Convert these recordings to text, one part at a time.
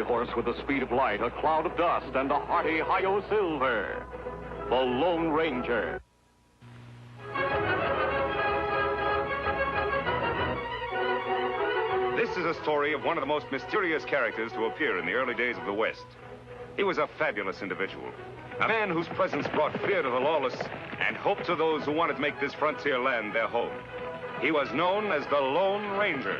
horse with the speed of light, a cloud of dust, and a hearty Hi-Yo Silver. The Lone Ranger. This is a story of one of the most mysterious characters to appear in the early days of the West. He was a fabulous individual, a man whose presence brought fear to the lawless and hope to those who wanted to make this frontier land their home. He was known as the Lone Ranger.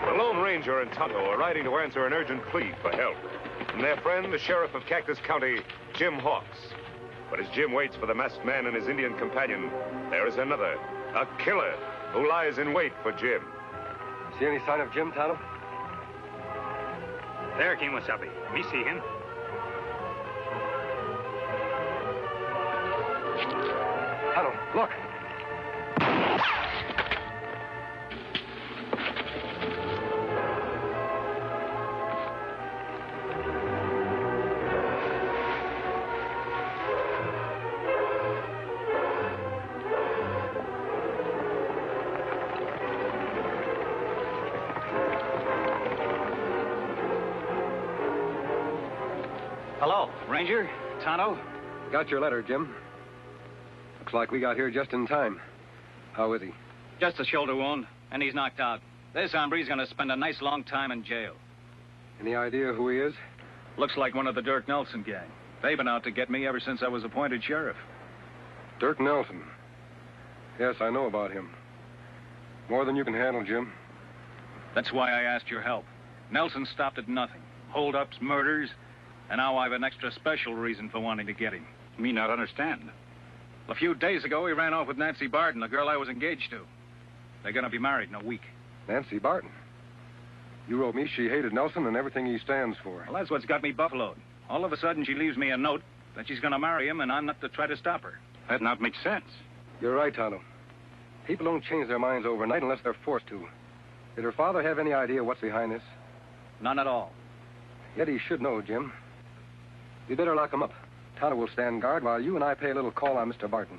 The Lone Ranger and Tonto are riding to answer an urgent plea for help from their friend, the sheriff of Cactus County, Jim Hawks. But as Jim waits for the masked man and his Indian companion, there is another, a killer, who lies in wait for Jim. See any sign of Jim, Tonto? There, Kemosabe. Me see him. Tonto, look. Hello, Ranger, Tonto. Got your letter, Jim. Looks like we got here just in time. How is he? Just a shoulder wound, and he's knocked out. This hombre's gonna spend a nice long time in jail. Any idea who he is? Looks like one of the Dirk Nelson gang. They've been out to get me ever since I was appointed sheriff. Dirk Nelson. Yes, I know about him. More than you can handle, Jim. That's why I asked your help. Nelson stopped at nothing. Hold-ups, murders, and now I've an extra special reason for wanting to get him. Me not understand. A few days ago, he ran off with Nancy Barton, the girl I was engaged to. They're gonna be married in a week. Nancy Barton. You wrote me she hated Nelson and everything he stands for. Well, that's what's got me buffaloed. All of a sudden, she leaves me a note that she's gonna marry him, and I'm not to try to stop her. That not makes sense. You're right, Tonto. People don't change their minds overnight unless they're forced to. Did her father have any idea what's behind this? None at all. Yet he should know, Jim. You better lock him up. Tonto will stand guard while you and I pay a little call on Mr. Barton.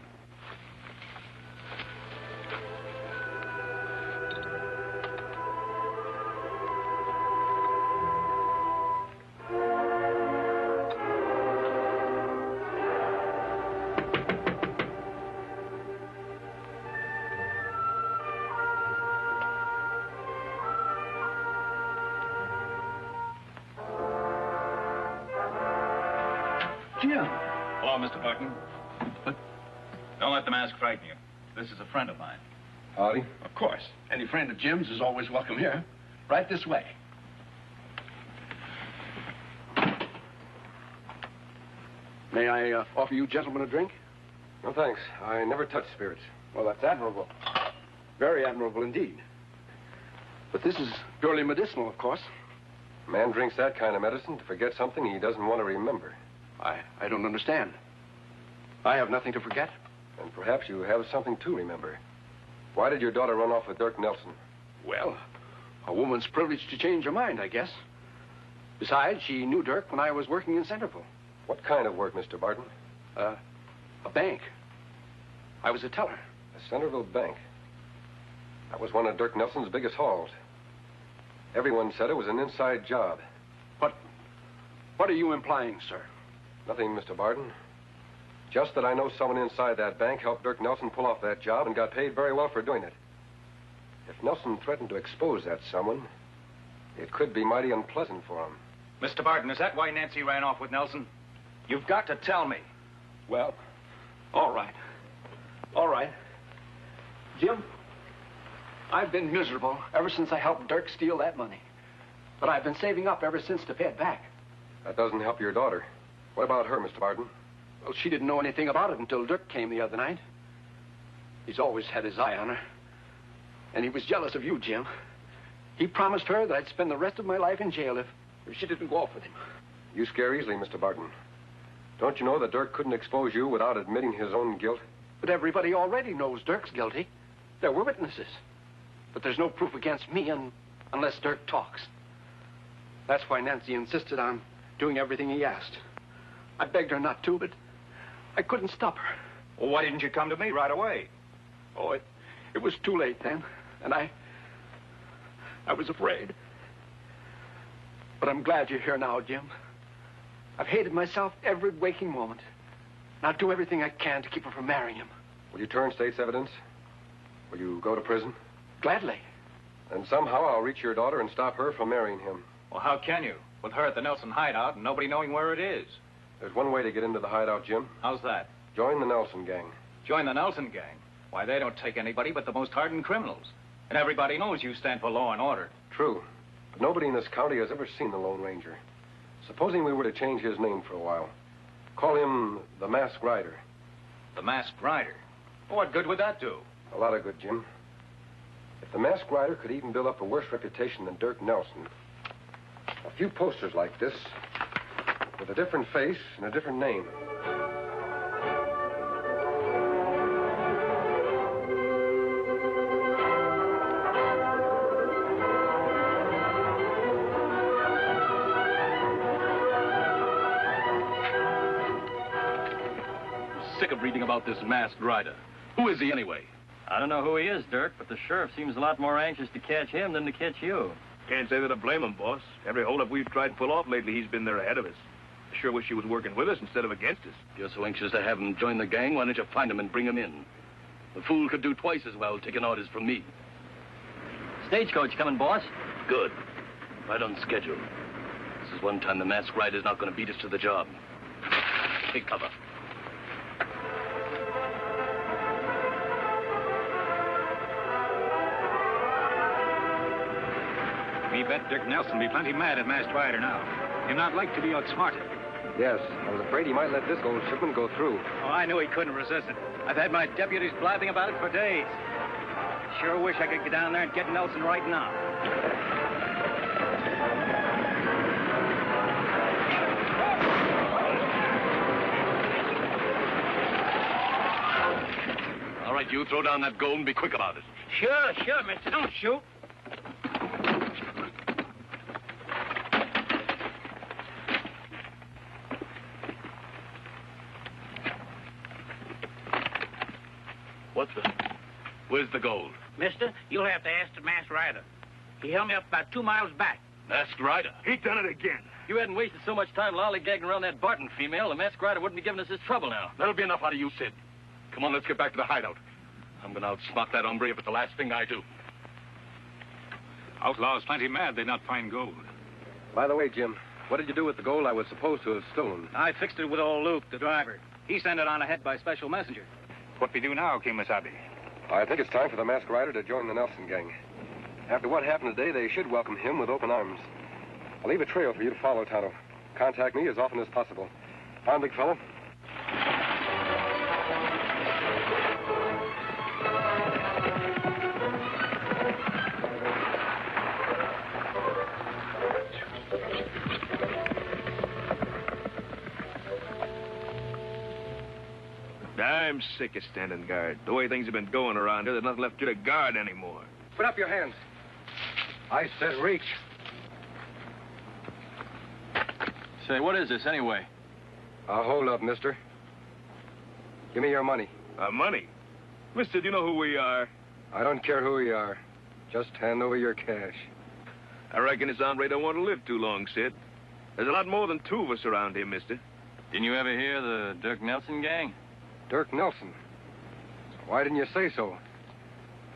Jim. Hello, Mr. Barton. Don't let the mask frighten you. This is a friend of mine. Howdy. Of course. Any friend of Jim's is always welcome here. Right this way. May I offer you gentlemen a drink? No, thanks. I never touch spirits. Well, that's admirable. Very admirable indeed. But this is purely medicinal, of course. A man drinks that kind of medicine to forget something he doesn't want to remember. I don't understand. I have nothing to forget. And perhaps you have something to remember. Why did your daughter run off with Dirk Nelson? Well, a woman's privilege to change her mind, I guess. Besides, she knew Dirk when I was working in Centerville. What kind of work, Mr. Barton? A bank. I was a teller. A Centerville bank. That was one of Dirk Nelson's biggest hauls. Everyone said it was an inside job. What are you implying, sir? Nothing, Mr. Barton. Just that I know someone inside that bank helped Dirk Nelson pull off that job and got paid very well for doing it. If Nelson threatened to expose that someone, it could be mighty unpleasant for him. Mr. Barton, is that why Nancy ran off with Nelson? You've got to tell me. Well, all right. All right. Jim, I've been miserable ever since I helped Dirk steal that money. But I've been saving up ever since to pay it back. That doesn't help your daughter. What about her, Mr. Barton? Well, she didn't know anything about it until Dirk came the other night. He's always had his eye on her. And he was jealous of you, Jim. He promised her that I'd spend the rest of my life in jail if she didn't go off with him. You scare easily, Mr. Barton. Don't you know that Dirk couldn't expose you without admitting his own guilt? But everybody already knows Dirk's guilty. There were witnesses. But there's no proof against me unless Dirk talks. That's why Nancy insisted on doing everything he asked. I begged her not to, but I couldn't stop her. Well, why didn't you come to me right away? Oh, it was too late then. And I was afraid. But I'm glad you're here now, Jim. I've hated myself every waking moment. And I'll do everything I can to keep her from marrying him. Will you turn state's evidence? Will you go to prison? Gladly. And somehow I'll reach your daughter and stop her from marrying him. Well, how can you? With her at the Nelson hideout and nobody knowing where it is. There's one way to get into the hideout, Jim. How's that? Join the Nelson gang. Join the Nelson gang? Why, they don't take anybody but the most hardened criminals. And everybody knows you stand for law and order. True. But nobody in this county has ever seen the Lone Ranger. Supposing we were to change his name for a while. Call him the Masked Rider. The Masked Rider? Well, what good would that do? A lot of good, Jim. If the Masked Rider could even build up a worse reputation than Dirk Nelson, a few posters like this, with a different face and a different name. Sick of reading about this Masked Rider. Who is he anyway? I don't know who he is, Dirk, but the sheriff seems a lot more anxious to catch him than to catch you. Can't say that I blame him, boss. Every holdup we've tried to pull off lately, he's been there ahead of us. I sure wish he was working with us instead of against us. If you're so anxious to have him join the gang, why don't you find him and bring him in? The fool could do twice as well taking orders from me. Stagecoach coming, boss. Good. Right on schedule. This is one time the Masked Rider's not going to beat us to the job. Take cover. Me bet Dirk Nelson be plenty mad at Masked Rider now. He'd not like to be outsmarted. Yes, I was afraid he might let this gold shipment go through. Oh, I knew he couldn't resist it. I've had my deputies blabbing about it for days. Sure wish I could get down there and get Nelson right now. All right, you throw down that gold and be quick about it. Sure, mister. Don't shoot. Where's the gold? Mister, you'll have to ask the Masked Rider. He held me up about 2 miles back. Masked Rider? He done it again. You hadn't wasted so much time lollygagging around that Barton female, the Masked Rider wouldn't be giving us this trouble now. That'll be enough out of you, Sid. Come on, let's get back to the hideout. I'm going to outsmart that hombre if it's the last thing I do. Outlaws plenty mad they'd not find gold. By the way, Jim, what did you do with the gold I was supposed to have stolen? I fixed it with old Luke, the driver. He sent it on ahead by special messenger. What we do now, Kimasabi? I think it's time for the Masked Rider to join the Nelson gang. After what happened today, they should welcome him with open arms. I'll leave a trail for you to follow, Tonto. Contact me as often as possible. On, big fellow. I'm sick of standing guard. The way things have been going around here, there's nothing left to the guard anymore. Put up your hands. I said reach. Say, what is this anyway? Hold up, mister. Give me your money. Money? Mister, do you know who we are? I don't care who you are. Just hand over your cash. I reckon this hombre don't want to live too long, Sid. There's a lot more than 2 of us around here, mister. Didn't you ever hear the Dirk Nelson gang? Dirk Nelson. Why didn't you say so?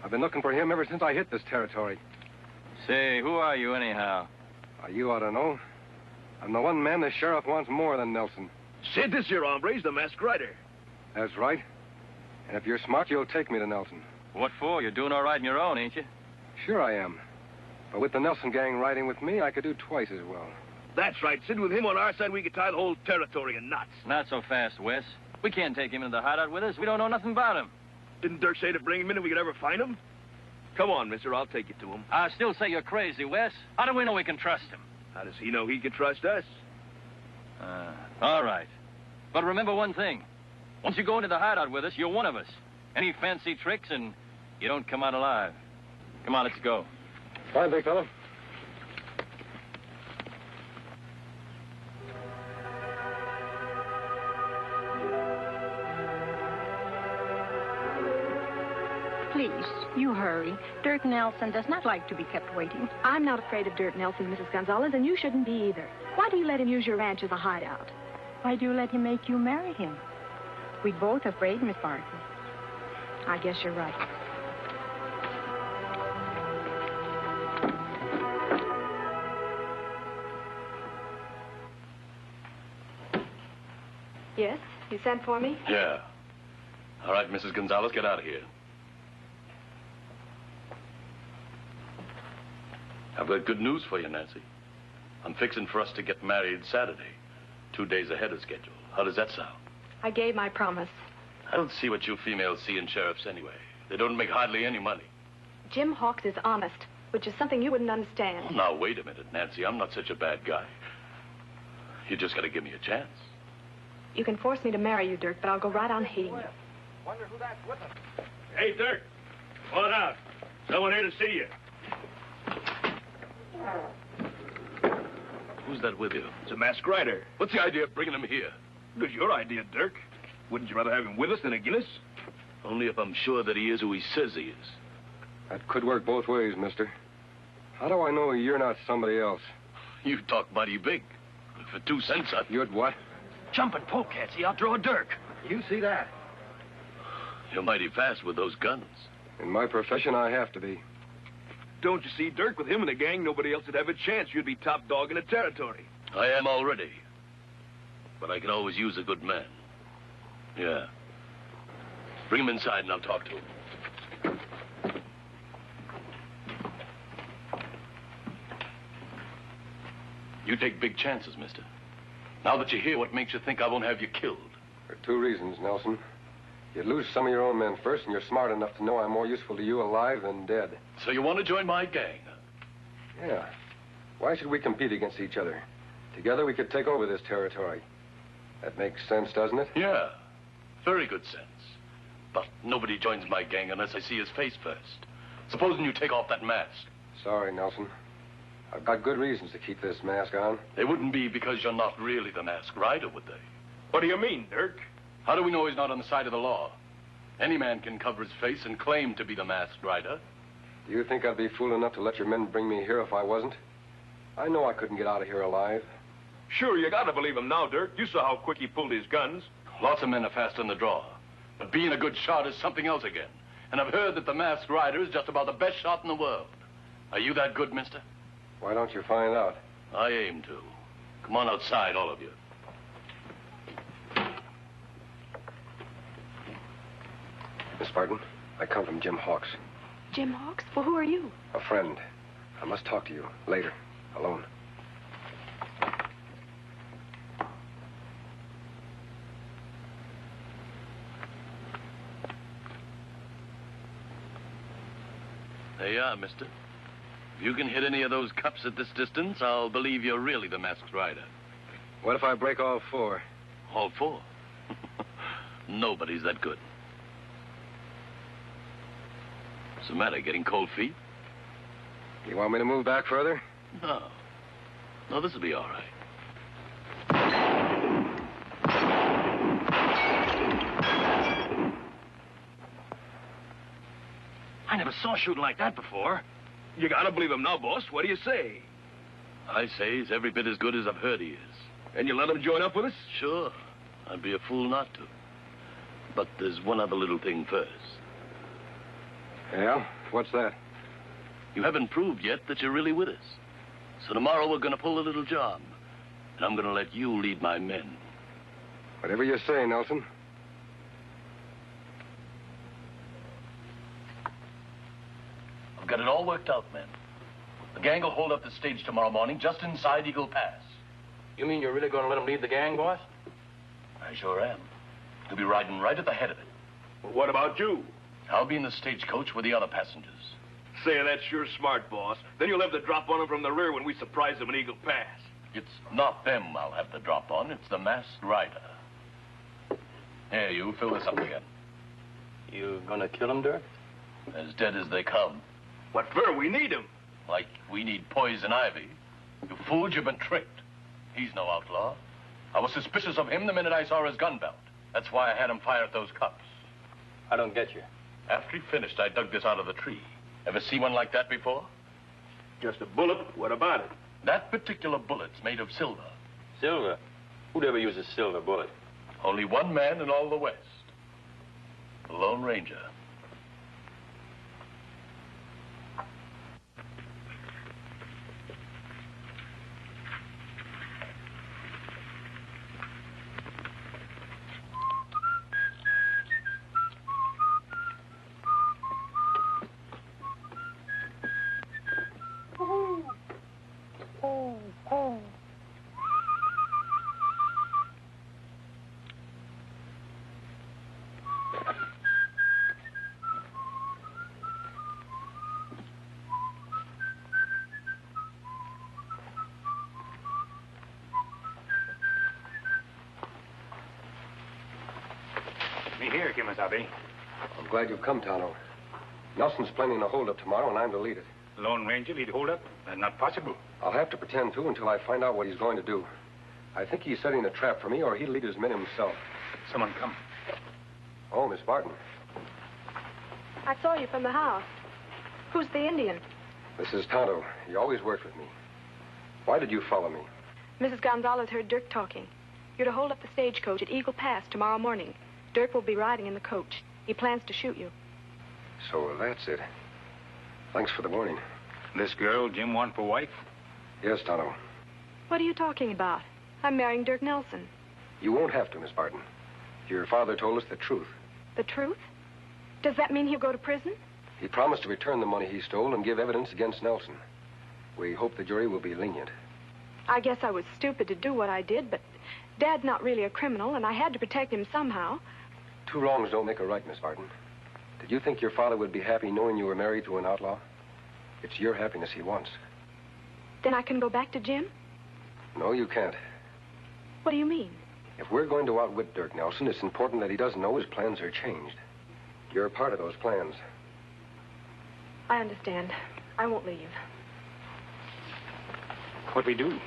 I've been looking for him ever since I hit this territory. Say, who are you anyhow? You ought to know. I'm the one man the sheriff wants more than Nelson. Sid, this here hombre's the Masked Rider. That's right. And if you're smart, you'll take me to Nelson. What for? You're doing all right on your own, ain't you? Sure I am. But with the Nelson gang riding with me, I could do twice as well. That's right, Sid. With him on our side, we could tie the whole territory in knots. Not so fast, Wes. We can't take him into the hideout with us. We don't know nothing about him. Didn't Dirk say to bring him in if we could ever find him? Come on, mister. I'll take you to him. I still say you're crazy, Wes. How do we know we can trust him? How does he know he can trust us? All right. But remember one thing. Once you go into the hideout with us, you're one of us. Any fancy tricks and you don't come out alive. Come on, let's go. Fine, big fellow. You hurry. Dirk Nelson does not like to be kept waiting. I'm not afraid of Dirk Nelson, Mrs. Gonzalez, and you shouldn't be either. Why do you let him use your ranch as a hideout? Why do you let him make you marry him? We're both afraid, Miss Barton. I guess you're right. Yes? You sent for me? Yeah. All right, Mrs. Gonzalez, get out of here. I've got good news for you, Nancy. I'm fixing for us to get married Saturday, 2 days ahead of schedule. How does that sound? I gave my promise. I don't see what you females see in sheriffs anyway. They don't make hardly any money. Jim Hawks is honest, which is something you wouldn't understand. Oh, now, wait a minute, Nancy. I'm not such a bad guy. You just got to give me a chance. You can force me to marry you, Dirk, but I'll go right on hating you. Wonder who that's with him. Hey, Dirk. Come on out. Someone here to see you. Who's that with you? It's a masked rider. What's the idea of bringing him here? It was your idea, Dirk. Wouldn't you rather have him with us than against us? Only if I'm sure that he is who he says he is. That could work both ways, mister. How do I know you're not somebody else? You talk mighty big. For 2 cents, You'd what? Jumping polecats. He outdraw Dirk. You see that? You're mighty fast with those guns. In my profession, I have to be. Don't you see, Dirk, with him in the gang, nobody else would have a chance. You'd be top dog in the territory. I am already. But I can always use a good man. Yeah. Bring him inside and I'll talk to him. You take big chances, mister. Now that you're here, what makes you think I won't have you killed? For 2 reasons, Nelson. You'd lose some of your own men first, and you're smart enough to know I'm more useful to you alive than dead. So you want to join my gang? Yeah. Why should we compete against each other? Together we could take over this territory. That makes sense, doesn't it? Yeah. Very good sense. But nobody joins my gang unless I see his face first. Supposing you take off that mask. Sorry, Nelson. I've got good reasons to keep this mask on. They wouldn't be because you're not really the masked rider, would they? What do you mean, Dirk? How do we know he's not on the side of the law? Any man can cover his face and claim to be the masked rider. Do you think I'd be fool enough to let your men bring me here if I wasn't? I know I couldn't get out of here alive. Sure, you gotta believe him now, Dirk. You saw how quick he pulled his guns. Lots of men are fast on the draw. But being a good shot is something else again. And I've heard that the masked rider is just about the best shot in the world. Are you that good, mister? Why don't you find out? I aim to. Come on outside, all of you. Miss Barton, I come from Jim Hawks. Jim Hawks? Well, who are you? A friend. I must talk to you later, alone. There you are, mister. If you can hit any of those cups at this distance, I'll believe you're really the masked rider. What if I break all 4? All 4? Nobody's that good. What's the matter, getting cold feet? You want me to move back further? No. No, this'll be all right. I never saw shooting like that before. You gotta believe him now, boss. What do you say? I say he's every bit as good as I've heard he is. And you let him join up with us? Sure. I'd be a fool not to. But there's one other little thing first. Yeah? What's that? You haven't proved yet that you're really with us. So tomorrow we're going to pull a little job. And I'm going to let you lead my men. Whatever you say, Nelson. I've got it all worked out, men. The gang will hold up the stage tomorrow morning just inside Eagle Pass. You mean you're really going to let him lead the gang, boss? I sure am. He'll be riding right at the head of it. Well, what about you? I'll be in the stagecoach with the other passengers. Say, that's sure smart, boss. Then you'll have the drop on him from the rear when we surprise him in Eagle Pass. It's not them I'll have the drop on. It's the masked rider. Here, you fill this up again. You gonna kill him, Dirk? As dead as they come. What for? We need him. Like we need poison ivy. You fools, you've been tricked. He's no outlaw. I was suspicious of him the minute I saw his gun belt. That's why I had him fire at those cops. I don't get you. After he finished, I dug this out of the tree. Ever see one like that before? Just a bullet. What about it? That particular bullet's made of silver. Silver? Who'd ever use a silver bullet? Only one man in all the West. The Lone Ranger. Me here, Kimasabi. I'm glad you've come, Tonto. Nelson's planning a holdup tomorrow, and I'm to lead it. Lone Ranger lead hold up? That's not possible. I'll have to pretend to until I find out what he's going to do. I think he's setting a trap for me, or he'll lead his men himself. Someone come. Oh, Miss Barton. I saw you from the house. Who's the Indian? This is Tonto. He always worked with me. Why did you follow me? Mrs. Gonzalez heard Dirk talking. You're to hold up the stagecoach at Eagle Pass tomorrow morning. Dirk will be riding in the coach. He plans to shoot you. So that's it. Thanks for the warning. This girl Jim want for wife? Yes, Tonto. What are you talking about? I'm marrying Dirk Nelson. You won't have to, Miss Barton. Your father told us the truth. The truth? Does that mean he'll go to prison? He promised to return the money he stole and give evidence against Nelson. We hope the jury will be lenient. I guess I was stupid to do what I did, but Dad's not really a criminal, and I had to protect him somehow. Two wrongs don't make a right, Miss Barton. Did you think your father would be happy knowing you were married to an outlaw? It's your happiness he wants. Then I can go back to Jim? No, you can't. What do you mean? If we're going to outwit Dirk Nelson, it's important that he doesn't know his plans are changed. You're part of those plans. I understand. I won't leave. What we do?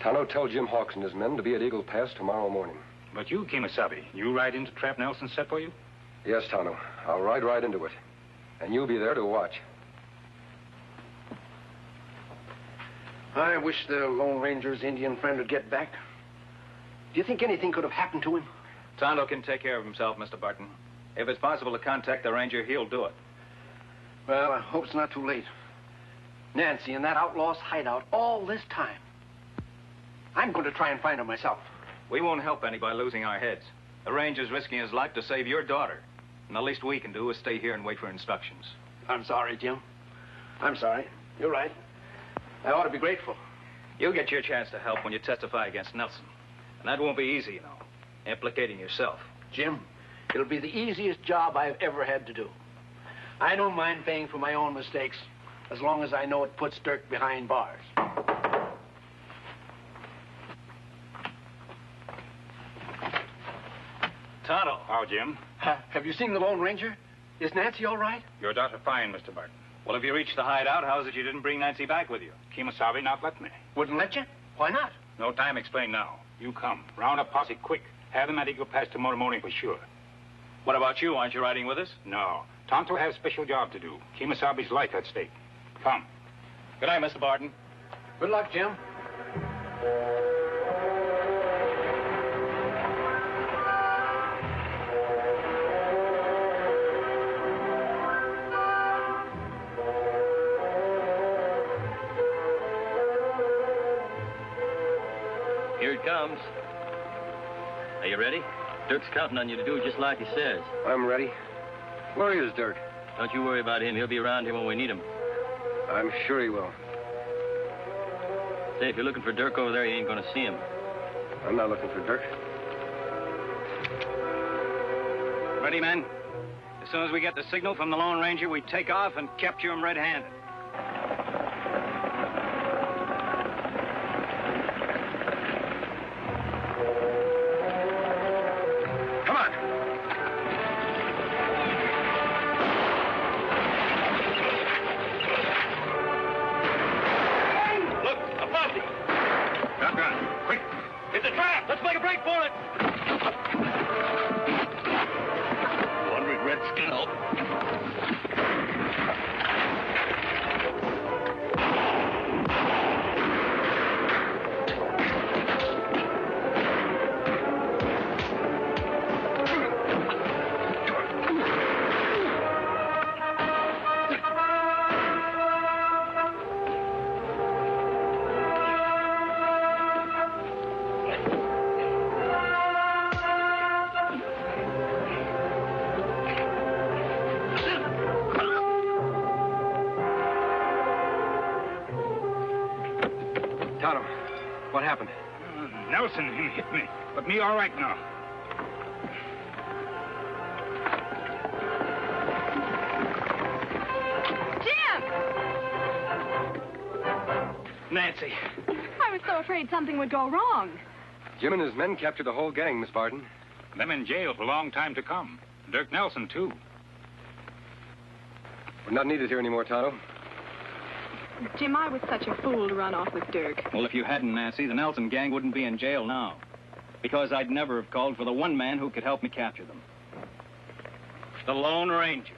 Tonto, tell Jim Hawks and his men to be at Eagle Pass tomorrow morning. But you, Kimasabi, you ride into trap Nelson set for you? Yes, Tonto. I'll ride right into it. And you'll be there to watch. I wish the Lone Ranger's Indian friend would get back. Do you think anything could have happened to him? Tonto can take care of himself, Mr. Barton. If it's possible to contact the ranger, he'll do it. Well, I hope it's not too late. Nancy in that outlaw's hideout all this time. I'm going to try and find her myself. We won't help any by losing our heads. The ranger's risking his life to save your daughter. And the least we can do is stay here and wait for instructions. I'm sorry, Jim. I'm sorry. You're right. I ought to be grateful. You'll get your chance to help when you testify against Nelson. And that won't be easy, you know, implicating yourself. Jim, it'll be the easiest job I've ever had to do. I don't mind paying for my own mistakes, as long as I know it puts Dirk behind bars. Tonto. How, Jim? Have you seen the Lone Ranger? Is Nancy all right? Your daughter fine, Mr. Barton. Well, if you reached the hideout, how is it you didn't bring Nancy back with you? Kimasabi not let me. Wouldn't let you? Why not? No time explain now. You come. Round up posse quick. Have them at Eagle Pass tomorrow morning for sure. What about you? Aren't you riding with us? No. Tonto has a special job to do. Kimasabi's life at stake. Come. Good night, Mr. Barton. Good luck, Jim. Here it comes. Are you ready? Dirk's counting on you to do just like he says. I'm ready. Where is Dirk? Don't you worry about him. He'll be around here when we need him. I'm sure he will. Say, if you're looking for Dirk over there, you ain't going to see him. I'm not looking for Dirk. Ready, men? As soon as we get the signal from the Lone Ranger, we take off and capture him red-handed. Come on. Look, a posse. Shotgun. Quick. It's a trap. Let's make a break for it. 200 Redskin help. Tonto, what happened? Nelson, him hit me. But me all right now. Nancy. I was so afraid something would go wrong. Jim and his men captured the whole gang, Miss Barton. Them in jail for a long time to come. Dirk Nelson, too. We're not needed here anymore, Tonto. Jim, I was such a fool to run off with Dirk. Well, if you hadn't, Nancy, the Nelson gang wouldn't be in jail now. Because I'd never have called for the one man who could help me capture them. The Lone Ranger.